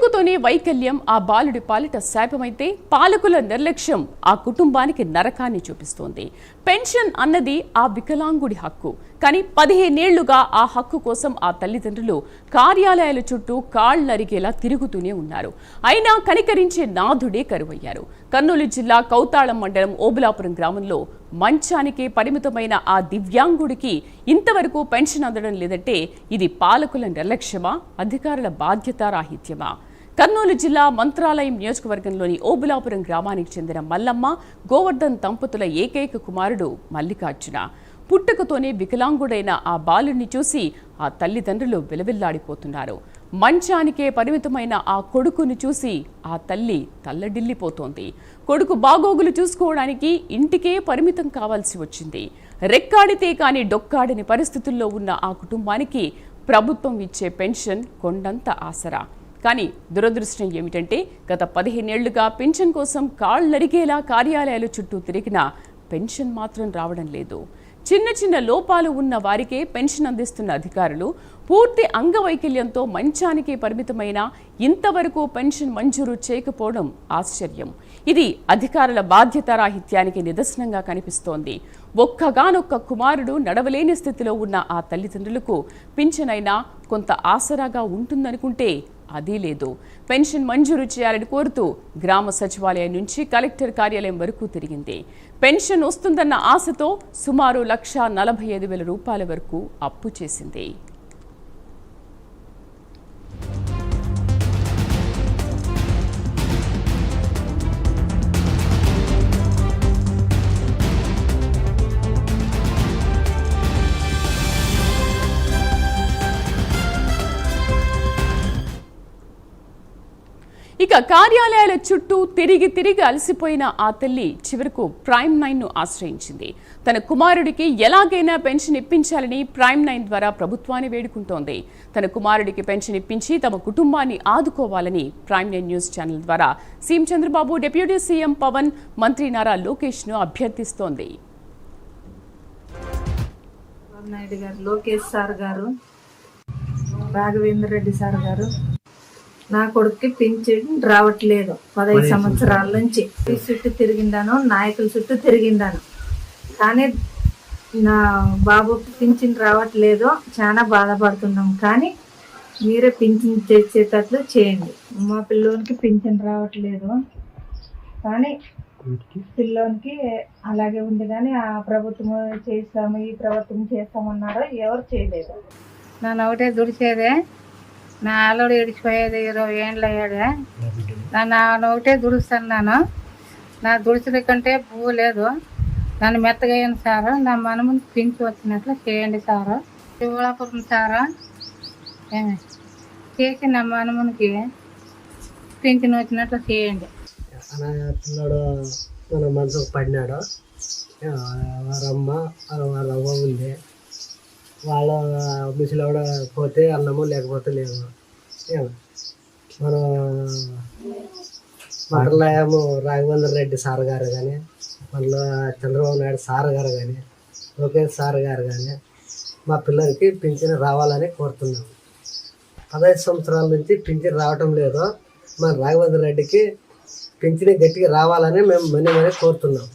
పుట్టుకతోనే వైకల్యం ఆ బాలుడి పాలిట శాపమైతే పాలకుల నిర్లక్ష్యం ఆ కుటుంబానికి నరకాన్ని చూపిస్తోంది. పెన్షన్ అన్నది ఆ వికలాంగుడి హక్కు. కానీ 15 ఏళ్లుగా ఆ హక్కు కోసం ఆ తల్లిదండ్రులు కార్యాలయాల చుట్టూ కాళ్లరిగేలా తిరుగుతూనే ఉన్నారు. అయినా కనికరించే నాథుడే కరువయ్యారు. కర్నూలు జిల్లా కౌతాళం మండలం ఓబులాపురం గ్రామంలో మంచానికే పరిమితమైన ఆ దివ్యాంగుడికి ఇంతవరకు పెన్షన్ అందడం లేదంటే ఇది పాలకుల నిర్లక్ష్యమా, అధికారుల బాధ్యతారాహిత్యమా? కర్నూలు జిల్లా మంత్రాలయం నియోజకవర్గంలోని ఓబులాపురం గ్రామానికి చెందిన మల్లమ్మ, గోవర్ధన్ దంపతుల ఏకైక కుమారుడు మల్లికార్జున. పుట్టుకతోనే వికలాంగుడైన ఆ బాలుడిని చూసి ఆ తల్లిదండ్రులు విలవిల్లాడిపోతున్నారు. మంచానికే పరిమితమైన ఆ కొడుకును చూసి ఆ తల్లి తల్లడిల్లిపోతోంది. కొడుకు బాగోగులు చూసుకోవడానికి ఇంటికే పరిమితం కావాల్సి వచ్చింది. రెక్కాడితే కాని డొక్కాడని పరిస్థితుల్లో ఉన్న ఆ కుటుంబానికి ప్రభుత్వం ఇచ్చే పెన్షన్ కొండంత ఆసరా. కానీ దురదృష్టం ఏమిటంటే గత 15 ఏళ్లుగా పెన్షన్ కోసం కాళ్లరిగేలా కార్యాలయాల చుట్టూ తిరిగినా పెన్షన్ మాత్రం రావడం లేదు. చిన్న చిన్న లోపాలు ఉన్న వారికే పెన్షన్ అందిస్తున్న అధికారులు పూర్తి అంగవైకల్యంతో మంచానికి పరిమితమైన ఇంతవరకు పెన్షన్ మంజూరు చేయకపోవడం ఆశ్చర్యం. ఇది అధికారుల బాధ్యతారాహిత్యానికి నిదర్శనంగా కనిపిస్తోంది. ఒక్కగానొక్క కుమారుడు నడవలేని స్థితిలో ఉన్న ఆ తల్లిదండ్రులకు పింఛనైనా కొంత ఆసరాగా ఉంటుందనుకుంటే అదీ లేదు. పెన్షన్ మంజూరు చేయాలని కోరుతూ గ్రామ సచివాలయం నుంచి కలెక్టర్ కార్యాలయం వరకు తిరిగింది. పెన్షన్ వస్తుందన్న ఆశతో సుమారు 1,45,000 రూపాయల వరకు అప్పు చేసింది. ఇక కార్యాలయాల చుట్టూ తిరిగి తిరిగి అలసిపోయిన ఆ తల్లి చివరకు ప్రైమ్ 9ను ఆశ్రయించింది. తన కుమారుడికి ఎలాగైనా పెన్షన్ ఇప్పించాలని ప్రైమ్ 9 ద్వారా ప్రభుత్వాన్ని వేడుకుంటోంది. తన కుమారుడికి పెన్షన్ ఇప్పించి తమ కుటుంబాన్ని ఆదుకోవాలని ప్రైమ్ 9 న్యూస్ ఛానల్ ద్వారా CM Chandrababu, deputy CM Pawan, మంత్రి నారా లోకేష్ను అభ్యర్థిస్తోంది. లోకేష్ సార్ గారు, రాఘవేంద్ర రెడ్డి సార్ గారు, నా కొడుక్కి పింఛన్ రావట్లేదు. 15 సంవత్సరాల నుంచి చుట్టూ తిరిగిందాను, నాయకుల చుట్టూ తిరిగిందాను, కానీ నా బాబుకి పింఛన్ రావట్లేదు. చాలా బాధపడుతున్నాం. కానీ మీరే పింఛన్ తెచ్చేటట్లు చేయండి. మా పిల్లోనికి పింఛన్ రావట్లేదు, కానీ పిల్లోనికి అలాగే ఉంది. కానీ ఆ ప్రభుత్వం చేస్తాము, ఈ ప్రభుత్వం చేస్తామన్నారో ఎవరు చేయలేదు. నన్ను ఒకటే దుడిచేదే, నా ఆలోడు ఏడిచిపోయేది 20 ఏళ్ళు అయ్యాడే. నన్ను ఒకటే దుడుస్తున్నాను. నా దుడిచిన కంటే పువ్వు లేదు. నన్ను మెత్తగా అయ్యాను సారు. నా మనముని పింఛి వచ్చినట్లు చేయండి సారు. శివలాపురం సారు ఏమి చేసి నా మనమునికి పింఛన్ వచ్చినట్లు చేయండి. పిల్లడు మన మనసుకు పడినాడు. వారమ్మ వాళ్ళ ఉంది. వాళ్ళ ముసలివాడ పోతే అన్నము లేకపోతే లేదు. మన మంత్రాలయము రాఘవేంద్ర రెడ్డి సార్ గారు కానీ, మళ్ళీ చంద్రబాబు నాయుడు సార్ గారు కానీ, లోకేష్ సార్ గారు కానీ మా పిల్లలకి పింఛన్ రావాలని కోరుతున్నాము. 15 సంవత్సరాల నుంచి పింఛన్ రావటం లేదు. మన రాఘవేంద్ర రెడ్డికి పింఛన్ గట్టిగా రావాలని మేము మనీ కోరుతున్నాం.